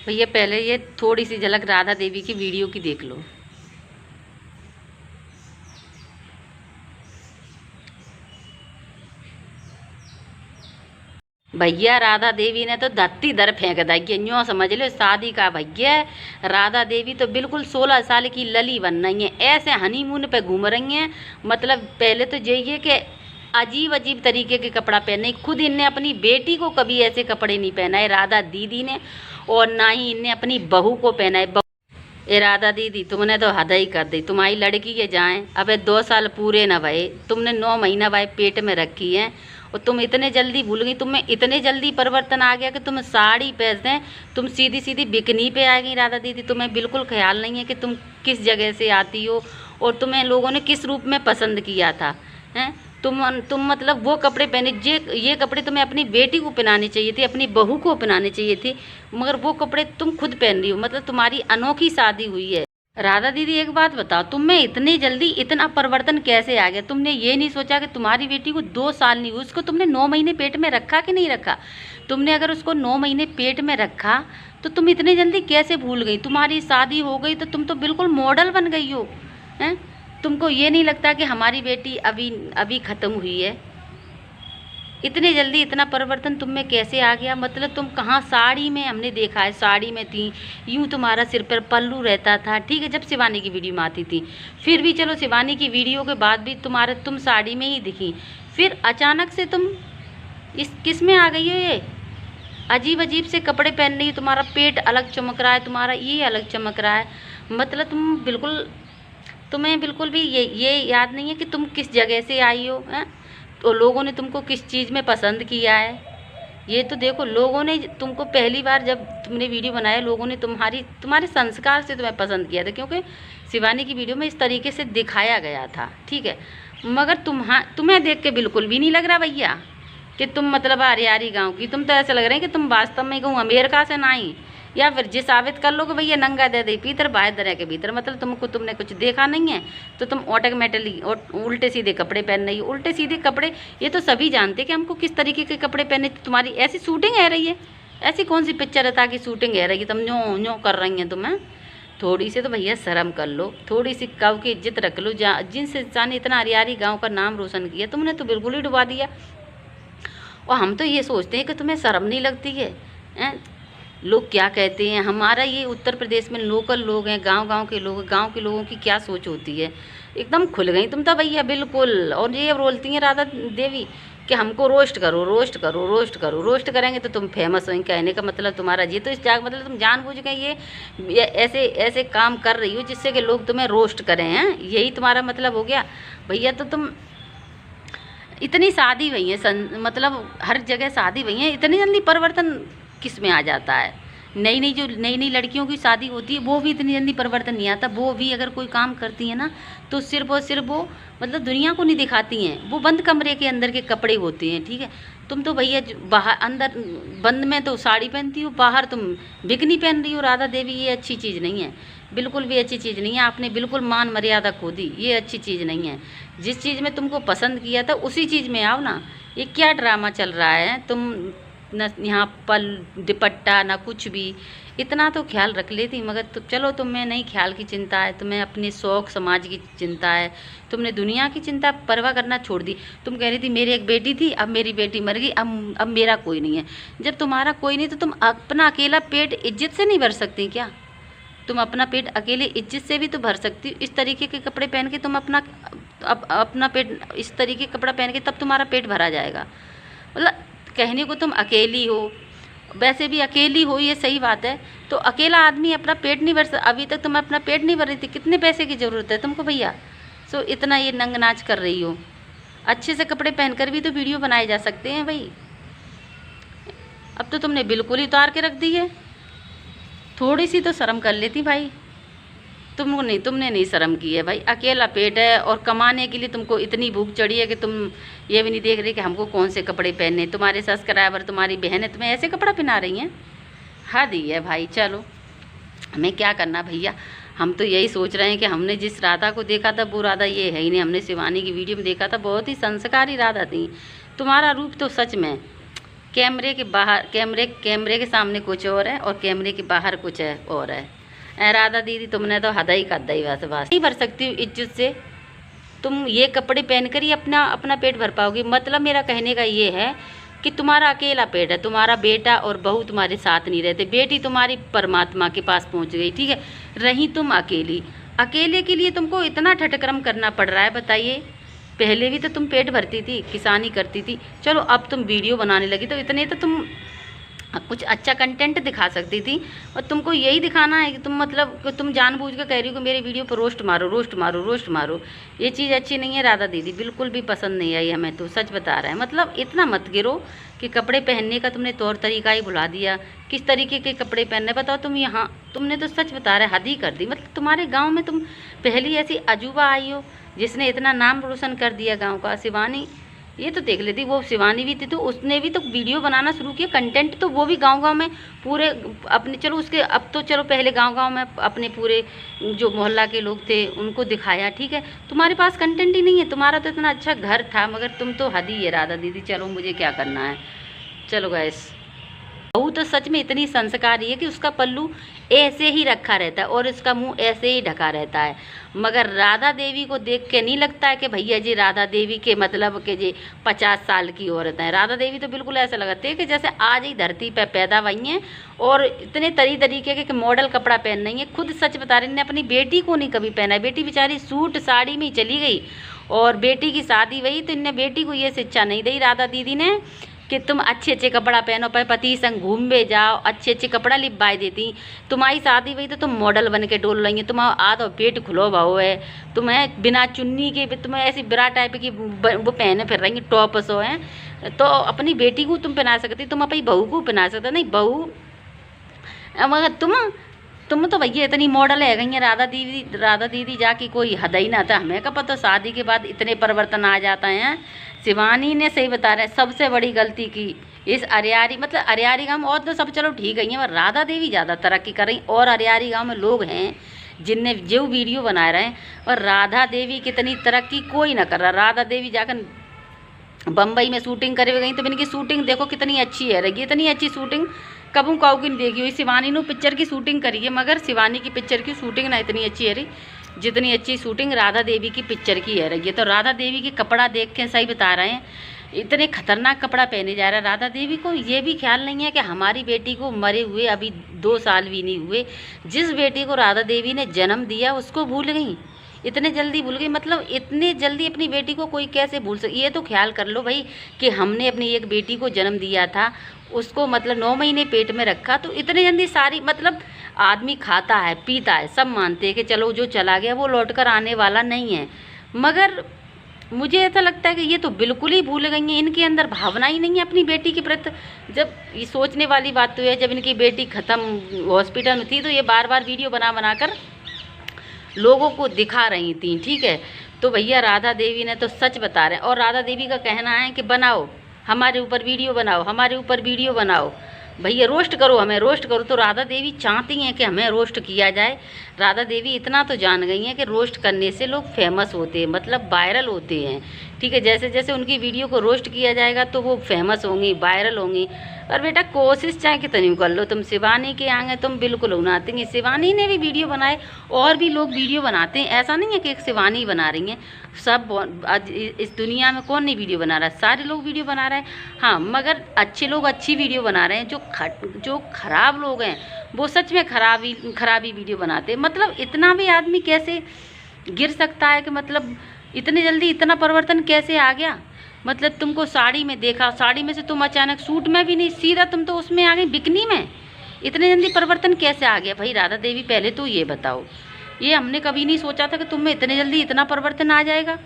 भैया पहले ये थोड़ी सी झलक राधा देवी की वीडियो की देख लो। भैया राधा देवी ने तो धरती दर फेंक दी, यूँ समझ लो शादी का। भैया राधा देवी तो बिल्कुल 16 साल की लली बन रही हैं, ऐसे हनीमून पे घूम रही हैं। मतलब पहले तो यही कि अजीब अजीब तरीके के कपड़ा पहने, खुद इनने अपनी बेटी को कभी ऐसे कपड़े नहीं पहनाए राधा दीदी ने, और ना ही इनने अपनी बहू को पहनाए। ए राधा दीदी तुमने तो हद ही कर दी, तुम्हारी लड़की के जाएं अबे 2 साल पूरे न भये, तुमने 9 महीना भाई पेट में रखी है, और तुम इतने जल्दी भूल गई, तुम्हें इतने जल्दी परिवर्तन आ गया कि तुम साड़ी पहन दें, तुम सीधी सीधी बिकनी पे आ गई राधा दीदी। तुम्हें बिल्कुल ख्याल नहीं है कि तुम किस जगह से आती हो और तुम्हें लोगों ने किस रूप में पसंद किया था। हैं तुम मतलब वो कपड़े पहने, ये कपड़े तुम्हें अपनी बेटी को पहनाने चाहिए थे, अपनी बहू को पहनाने चाहिए थे, मगर वो कपड़े तुम खुद पहन रही हो। मतलब तुम्हारी अनोखी शादी हुई है। राधा दीदी एक बात बताओ, तुम में इतने जल्दी इतना परिवर्तन कैसे आ गया? तुमने ये नहीं सोचा कि तुम्हारी बेटी को 2 साल नहीं हुए, उसको तुमने 9 महीने पेट में रखा कि नहीं रखा? तुमने अगर उसको 9 महीने पेट में रखा तो तुम इतने जल्दी कैसे भूल गई? तुम्हारी शादी हो गई तो तुम तो बिल्कुल मॉडल बन गई हो। हैं तुमको ये नहीं लगता कि हमारी बेटी अभी अभी ख़त्म हुई है? इतने जल्दी इतना परिवर्तन तुम में कैसे आ गया? मतलब तुम कहाँ, साड़ी में हमने देखा है, साड़ी में थी, यूँ तुम्हारा सिर पर पल्लू रहता था, ठीक है, जब शिवानी की वीडियो में आती थी, फिर भी चलो शिवानी की वीडियो के बाद भी तुम साड़ी में ही दिखी, फिर अचानक से तुम इस किस में आ गई हो? ये अजीब अजीब से कपड़े पहन रही हो, तुम्हारा पेट अलग चमक रहा है, तुम्हारा ये अलग चमक रहा है। मतलब तुम्हें बिल्कुल भी ये याद नहीं है कि तुम किस जगह से आई हो, हैं? तो लोगों ने तुमको किस चीज़ में पसंद किया है, ये तो देखो। लोगों ने तुमको पहली बार जब तुमने वीडियो बनाया, लोगों ने तुम्हारे संस्कार से तुम्हें पसंद किया था, क्योंकि शिवानी की वीडियो में इस तरीके से दिखाया गया था, ठीक है। मगर तुम्हें देख के बिल्कुल भी नहीं लग रहा भैया कि तुम मतलब हरियारी गाँव की। तुम तो ऐसा लग रहा है कि तुम वास्तव में कहूँ अमेरिका से ना आई, या फिर जे साबित कर लो कि भैया नंगा दे दे भीतर बाहर दरे के भीतर। मतलब तुमने कुछ देखा नहीं है तो तुम ऑटोमेटिकली उल्टे सीधे कपड़े पहन रही हो। उल्टे सीधे कपड़े ये तो सभी जानते कि हमको किस तरीके के कपड़े पहने। तुम्हारी ऐसी शूटिंग है रही है, ऐसी कौन सी पिक्चर है ताकि शूटिंग है रही है? तुम न्यों न्यों कर रही हैं तुम्हें। थोड़ी सी तो भैया शर्म कर लो, थोड़ी सी गाँव की इज्जत रख लो। जिस इंसान ने इतना हरियारी गाँव का नाम रोशन किया, तुमने तो बिल्कुल ही डुबा दिया। और हम तो ये सोचते हैं कि तुम्हें शर्म नहीं लगती है। लोग क्या कहते हैं, हमारा ये उत्तर प्रदेश में लोकल लोग हैं, गांव के लोग, गांव के लोगों की क्या सोच होती है। एकदम खुल गई तुम तो भैया बिल्कुल। और ये बोलती हैं राधा देवी कि हमको रोस्ट करो, रोस्ट करो, रोस्ट करो। रोस्ट करेंगे तो तुम फेमस होंगे, कहने का मतलब तुम्हारा ये तो इस जाग मतलब तुम जानबूझ के ये ऐसे ऐसे काम कर रही हो जिससे कि लोग तुम्हें रोस्ट करें, हैं? यही तुम्हारा मतलब हो गया भैया। तो तुम इतनी शादी हुई है, मतलब हर जगह शादी हुई है, इतनी जल्दी परिवर्तन किस में आ जाता है? नई नई लड़कियों की शादी होती है, वो भी इतनी जल्दी परिवर्तन नहीं आता। वो भी अगर कोई काम करती है ना तो सिर्फ और सिर्फ वो मतलब दुनिया को नहीं दिखाती हैं, वो बंद कमरे के अंदर के कपड़े होते हैं, ठीक है। तुम तो भैया बाहर अंदर बंद में तो साड़ी पहनती हो, बाहर तुम बिकनी पहन रही हो। राधा देवी ये अच्छी चीज़ नहीं है, बिल्कुल भी अच्छी चीज़ नहीं है। आपने बिल्कुल मान मर्यादा खो दी, ये अच्छी चीज़ नहीं है। जिस चीज़ में तुमको पसंद किया था उसी चीज़ में आओ ना। ये क्या ड्रामा चल रहा है? तुम न यहाँ पल दुपट्टा ना कुछ भी, इतना तो ख्याल रख लेती। मगर तो चलो, तुम्हें नहीं ख्याल की चिंता है, तुम्हें अपने शौक़ समाज की चिंता है, तुमने दुनिया की चिंता परवाह करना छोड़ दी। तुम कह रही थी मेरी एक बेटी थी, अब मेरी बेटी मर गई, अब मेरा कोई नहीं है। जब तुम्हारा कोई नहीं तो तुम अपना अकेला पेट इज्जत से नहीं भर सकती क्या? तुम अपना पेट अकेले इज्जत से भी तो भर सकती हो। इस तरीके के कपड़े पहन के तुम अपना पेट, इस तरीके का कपड़ा पहन के तब तुम्हारा पेट भरा जाएगा। मतलब कहने को तुम अकेली हो, वैसे भी अकेली हो, ये सही बात है। तो अकेला आदमी अपना पेट नहीं भर सकता। अभी तक तुम अपना पेट नहीं भर रही थी, कितने पैसे की ज़रूरत है तुमको भैया? सो इतना ये नंग नाच कर रही हो। अच्छे से कपड़े पहनकर भी तो वीडियो बनाए जा सकते हैं भाई। अब तो तुमने बिल्कुल ही उतार के रख दी है। थोड़ी सी तो शर्म कर लेती भाई। तुमने नहीं शर्म की है भाई। अकेला पेट है और कमाने के लिए तुमको इतनी भूख चढ़ी है कि तुम ये भी नहीं देख रहे कि हमको कौन से कपड़े पहनने। तुम्हारे सब्सक्राइबर, तुम्हारी बहनें तुम्हें ऐसे कपड़ा पहना रही हैं, हद ही है भाई। चलो, हमें क्या करना भैया। हम तो यही सोच रहे हैं कि हमने जिस राधा को देखा था वो राधा ये है ही नहीं। हमने शिवानी की वीडियो में देखा था, बहुत ही संस्कारी राधा थी। तुम्हारा रूप तो सच में कैमरे के बाहर, कैमरे के सामने कुछ और है और कैमरे के बाहर कुछ है और है। राधा दीदी तुमने तो हदा ही खादा ही बस नहीं भर सकती हूँ इज्जत से। तुम ये कपड़े पहनकर ही अपना अपना पेट भर पाओगी। मतलब मेरा कहने का ये है कि तुम्हारा अकेला पेट है, तुम्हारा बेटा और बहू तुम्हारे साथ नहीं रहते, बेटी तुम्हारी परमात्मा के पास पहुंच गई, ठीक है, रही तुम अकेली। अकेले के लिए तुमको इतना ठटकरम करना पड़ रहा है, बताइए। पहले भी तो तुम पेट भरती थी, किसानी करती थी, चलो अब तुम वीडियो बनाने लगी तो इतने तो तुम कुछ अच्छा कंटेंट दिखा सकती थी। और तुमको यही दिखाना है कि तुम मतलब कि तुम जानबूझ कर कह रही हो कि मेरे वीडियो पर रोस्ट मारो रोस्ट मारो रोस्ट मारो। ये चीज़ अच्छी नहीं है राधा दीदी, बिल्कुल भी पसंद नहीं आई हमें तो, सच बता रहा है। मतलब इतना मत गिरो कि कपड़े पहनने का तुमने तौर तरीका ही भुला दिया। किस तरीके के कपड़े पहनने बताओ तुम यहाँ, तुमने तो सच बता रहा है हद ही कर दी। मतलब तुम्हारे गाँव में तुम पहली ऐसी अजूबा आई हो जिसने इतना नाम रोशन कर दिया गाँव का। शिवानी ये तो देख लेती, वो शिवानी भी थी तो उसने भी तो वीडियो बनाना शुरू किया, कंटेंट तो वो भी गांव-गांव में पूरे अपने, चलो उसके अब तो चलो पहले गांव-गांव में अपने पूरे जो मोहल्ला के लोग थे उनको दिखाया, ठीक है। तुम्हारे पास कंटेंट ही नहीं है, तुम्हारा तो इतना अच्छा घर था मगर तुम तो हद ही है राधा दीदी। चलो मुझे क्या करना है, चलो गैस। बहू तो सच में इतनी संस्कारी है कि उसका पल्लू ऐसे ही रखा रहता है और इसका मुंह ऐसे ही ढका रहता है। मगर राधा देवी को देख के नहीं लगता है कि भैया जी राधा देवी के मतलब के जी 50 साल की औरत है। राधा देवी तो बिल्कुल ऐसा लगता है कि जैसे आज ही धरती पे पैदा हुई हैं और इतने तरीके के मॉडल कपड़ा पहन रही हैं। खुद सच बता रही, ने अपनी बेटी को नहीं कभी पहना है। बेटी बेचारी सूट साड़ी में ही चली गई और बेटी की शादी हुई तो इनने बेटी को ये शिक्षा नहीं दी राधा दीदी ने कि तुम अच्छे कपड़ा पहनो, पर पति संग घूमवे जाओ, अच्छे कपड़ा लिपाई देती। तुम्हारी शादी हुई तो तुम मॉडल बन के डोल रही है, तुम आधो पेट खुलो भाव है, तुम्हें बिना चुन्नी के तुम्हें ऐसी बिरा टाइप की वो पहने फिर रही टॉप सो हैं। तो अपनी बेटी को तुम पहना सकती, तुम अपनी बहू को पहना सकते नहीं। बहू मगर तुम तो भैया इतनी मॉडल है गई हैं राधा दीदी जाके कोई हद ही ना था। हमें का पता शादी के बाद इतने परिवर्तन आ जाते हैं। शिवानी ने सही बता रहे, सबसे बड़ी गलती की इस अरियारी, मतलब अरियारी गाँव में और तो सब चलो ठीक है, पर राधा देवी ज़्यादा तरक्की कर रही। और अरियारी गाँव में लोग हैं जिनने जो वीडियो बना रहे हैं, और राधा देवी कितनी तरक्की कोई ना कर रहा। राधा देवी जाकर बम्बई में शूटिंग करे गई तो इनकी शूटिंग देखो कितनी अच्छी है रही, इतनी अच्छी शूटिंग कबू काऊ की नहीं देखी हुई। शिवानी ने पिक्चर की शूटिंग करी है मगर शिवानी की पिक्चर की शूटिंग ना इतनी अच्छी है रही जितनी अच्छी शूटिंग राधा देवी की पिक्चर की है रही है। तो राधा देवी की कपड़ा देख के सही बता रहे हैं, इतने खतरनाक कपड़ा पहने जा रहा है। राधा देवी को ये भी ख्याल नहीं है कि हमारी बेटी को मरे हुए अभी 2 साल भी नहीं हुए, जिस बेटी को राधा देवी ने जन्म दिया उसको भूल गई, इतने जल्दी भूल गई। मतलब इतने जल्दी अपनी बेटी को कोई कैसे भूल सके। ये तो ख्याल कर लो भाई कि हमने अपनी एक बेटी को जन्म दिया था, उसको मतलब 9 महीने पेट में रखा, तो इतने जल्दी सारी मतलब आदमी खाता है पीता है, सब मानते हैं कि चलो जो चला गया वो लौट कर आने वाला नहीं है। मगर मुझे ऐसा लगता है कि ये तो बिल्कुल ही भूल गई हैं, इनके अंदर भावना ही नहीं है अपनी बेटी के प्रति। जब ये सोचने वाली बात तो है, जब इनकी बेटी ख़त्म हॉस्पिटल में थी तो ये बार बार वीडियो बना कर लोगों को दिखा रही थी, ठीक है। तो भैया राधा देवी ने तो सच बता रहे हैं। और राधा देवी का कहना है कि बनाओ हमारे ऊपर वीडियो बनाओ, हमारे ऊपर वीडियो बनाओ भैया, रोस्ट करो हमें, रोस्ट करो। तो राधा देवी चाहती हैं कि हमें रोस्ट किया जाए। राधा देवी इतना तो जान गई हैं कि रोस्ट करने से लोग फेमस होते हैं, मतलब वायरल होते हैं, ठीक है। जैसे जैसे उनकी वीडियो को रोस्ट किया जाएगा तो वो फेमस होंगी, वायरल होंगी। और बेटा कोशिश चाहे कितनी कर लो, तुम शिवानी के आगे तुम बिल्कुल बनाते हैं। शिवानी ने भी वीडियो बनाए और भी लोग वीडियो बनाते हैं, ऐसा नहीं है कि एक शिवानी बना रही हैं। सब आज इस दुनिया में कौन नहीं वीडियो बना रहा है, सारे लोग वीडियो बना रहे हैं। हाँ मगर अच्छे लोग अच्छी वीडियो बना रहे हैं, जो खराब लोग हैं वो सच में खराबी वीडियो बनाते हैं। मतलब इतना भी आदमी कैसे गिर सकता है कि मतलब इतने जल्दी इतना परिवर्तन कैसे आ गया। मतलब तुमको साड़ी में देखा, साड़ी में से तुम अचानक सूट में भी नहीं, सीधा तुम तो उसमें आ गई बिकनी में। इतने जल्दी परिवर्तन कैसे आ गया भाई राधा देवी, पहले तो ये बताओ। ये हमने कभी नहीं सोचा था कि तुम में इतने जल्दी इतना परिवर्तन आ जाएगा।